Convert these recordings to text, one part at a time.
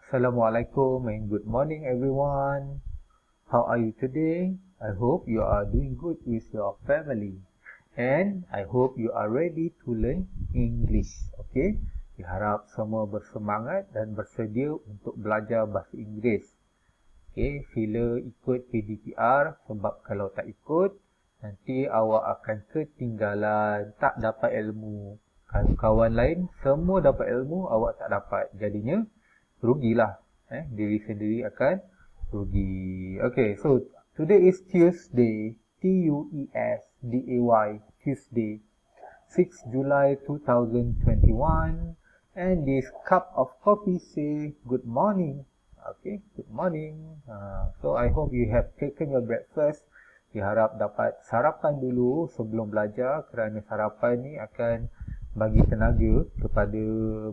Assalamualaikum and good morning everyone. How are you today? I hope you are doing good with your family and I hope you are ready to learn English. Okay? Diharap semua bersemangat dan bersedia untuk belajar bahasa Inggeris. Okay, sila ikut PDPR sebab kalau tak ikut nanti awak akan ketinggalan, tak dapat ilmu. Kalau kawan lain semua dapat ilmu, awak tak dapat. Jadinya rugilah. Diri sendiri akan rugi. Okay, so today is Tuesday, Tuesday, Tuesday, 6 July 2021, and this cup of coffee say good morning. Okay, good morning. So I hope you have taken your breakfast. Diharap dapat sarapan dulu sebelum belajar kerana sarapan ni akan bagi tenaga kepada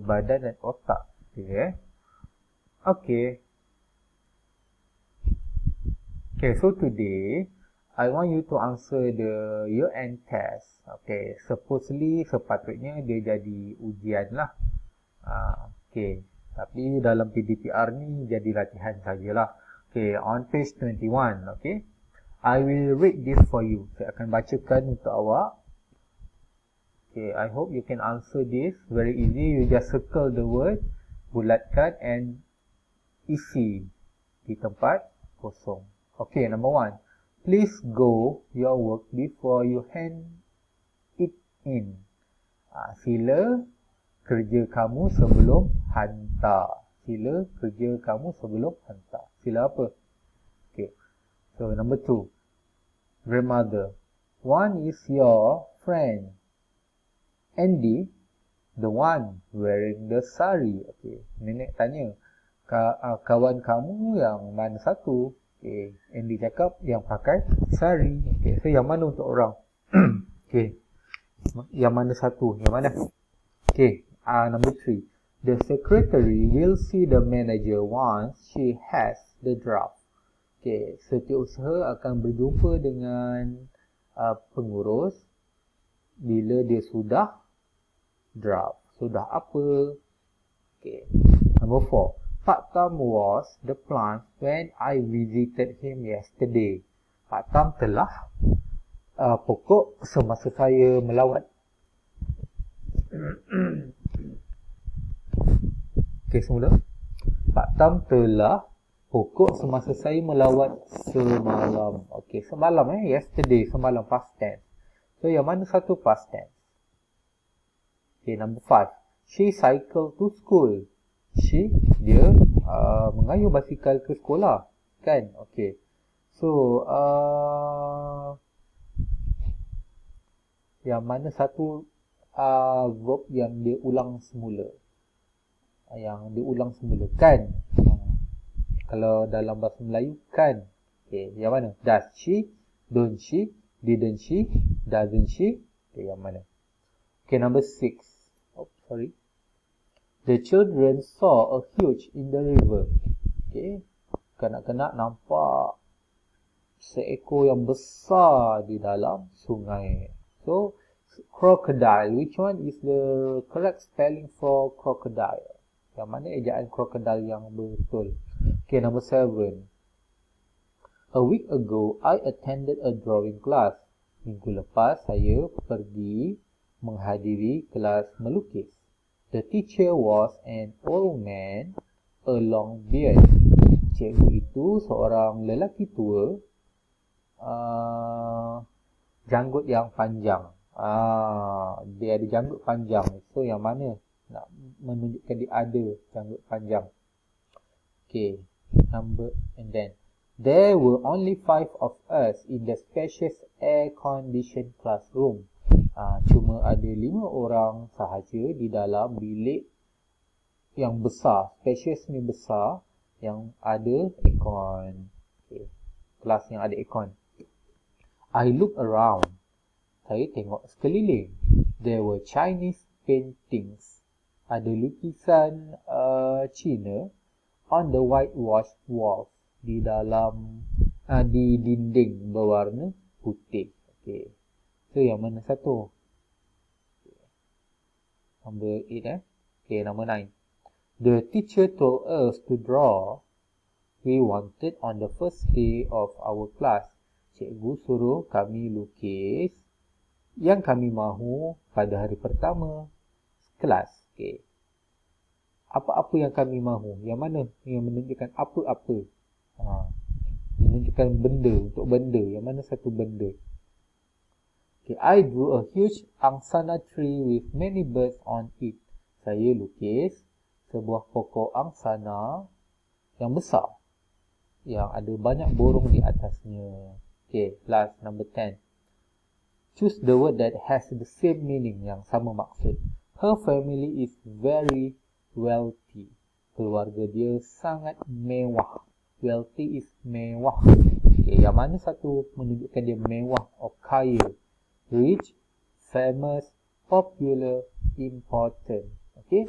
badan dan otak. Okay, Okay, so today I want you to answer the year-end test. Okay, sepatutnya dia jadi ujian lah. Okay, tapi dalam PDPR ni jadi latihan sajalah. Okay, on page 21, okay. I will read this for you. Saya akan bacakan untuk awak. Okay, I hope you can answer this. Very easy. You just circle the word, bulatkan and isi di tempat kosong. Okay, number 1. Please go your work before you hand it in. Sila kerja kamu sebelum hantar. Sila kerja kamu sebelum hantar. Sila apa? Okay. So, number 2. Grandmother. One is your friend. Andy, the one wearing the sari. Okay. Nenek tanya, kawan kamu yang mana satu? Okay. Andy cakap yang pakai sari. Okay. So, yang mana untuk orang? Okay. Yang mana satu? Yang mana? Okay. Number 3. The secretary will see the manager once she has the draft. Okay. Setiausaha akan berjumpa dengan pengurus bila dia sudah draft. Sudah apa? Okay. Number 4. Pak Tam was the plant when I visited him yesterday. Pak Tam telah pokok semasa saya melawat. Okay, semula. Pak Tam telah pokok semasa saya melawat semalam. Okay, semalam yesterday, semalam past tense. So, yang mana satu past tense? Okay, number 5. She cycled to school. Dia mengayuh basikal ke sekolah. Kan? Okay. So, yang mana satu verb yang dia ulang semula? Yang dia ulang semula. Kan? Kalau dalam bahasa Melayu, kan? Okay, yang mana? Does she? Don't she? Didn't she? Doesn't she? Okay, yang mana? Okay, number 6. Oh, sorry. The children saw a huge in the river. Okay. Kanak-kanak nampak seekor yang besar di dalam sungai. So, crocodile. Which one is the correct spelling for crocodile? Yang mana ejaan crocodile yang betul? Okay, number 7. A week ago, I attended a drawing class. Minggu lepas, saya pergi menghadiri kelas melukis. The teacher was an old man, a long beard. Cikgu itu seorang lelaki tua, janggut yang panjang. Dia ada janggut panjang. So, yang mana nak menunjukkan dia ada janggut panjang? Okay, and then there were only 5 of us in the spacious air-conditioned classroom. Cuma ada 5 orang sahaja di dalam bilik yang besar. Spacious ni besar, yang ada aircon. Okay. Kelas yang ada aircon. I look around. Saya tengok sekeliling. There were Chinese paintings. Ada lukisan Cina on the whitewashed walls. Di dalam di dinding berwarna putih. Okay. So, yang mana satu? Number 8 Okay, number 9. The teacher told us to draw. We wanted on the first day of our class. Cikgu suruh kami lukis yang kami mahu pada hari pertama kelas. Okay. Apa-apa yang kami mahu. Yang mana? Yang menunjukkan apa-apa. Menunjukkan benda. Untuk benda. Yang mana satu benda? Okay. I drew a huge angsana tree with many birds on it. Saya lukis sebuah pokok angsana yang besar, yang ada banyak burung di atasnya. Okay, last, number 10. Choose the word that has the same meaning, yang sama maksud. Her family is very wealthy. Keluarga dia sangat mewah. Wealthy is mewah. Okay, yang mana satu menunjukkan dia mewah or kaya? Rich, famous, popular, important. Okay,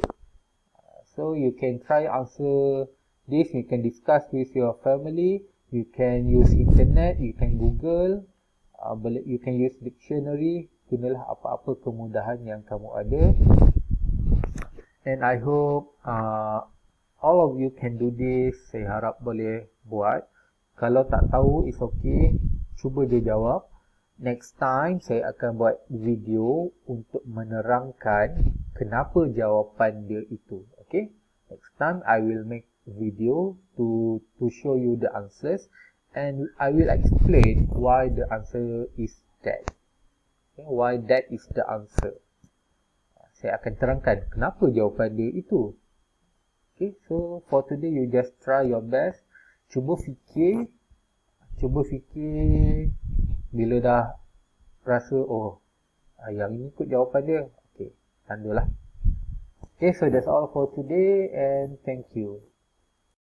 so you can try answer this. You can discuss with your family. You can use internet. You can Google. You can use dictionary. Gunalah apa-apa kemudahan yang kamu ada. And I hope all of you can do this. Saya harap boleh buat. Kalau tak tahu, it's okay. Cuba je jawab. Next time, saya akan buat video untuk menerangkan kenapa jawapan dia itu. Okay? Next time, I will make video to show you the answers, and I will explain why the answer is that. Okay? Why that is the answer. Saya akan terangkan kenapa jawapan dia itu. Okay? So, for today, you just try your best. Cuba fikir bila dah rasa, oh, yang ini ikut jawapan dia. Okay, tandalah. Okay, so that's all for today, and thank you.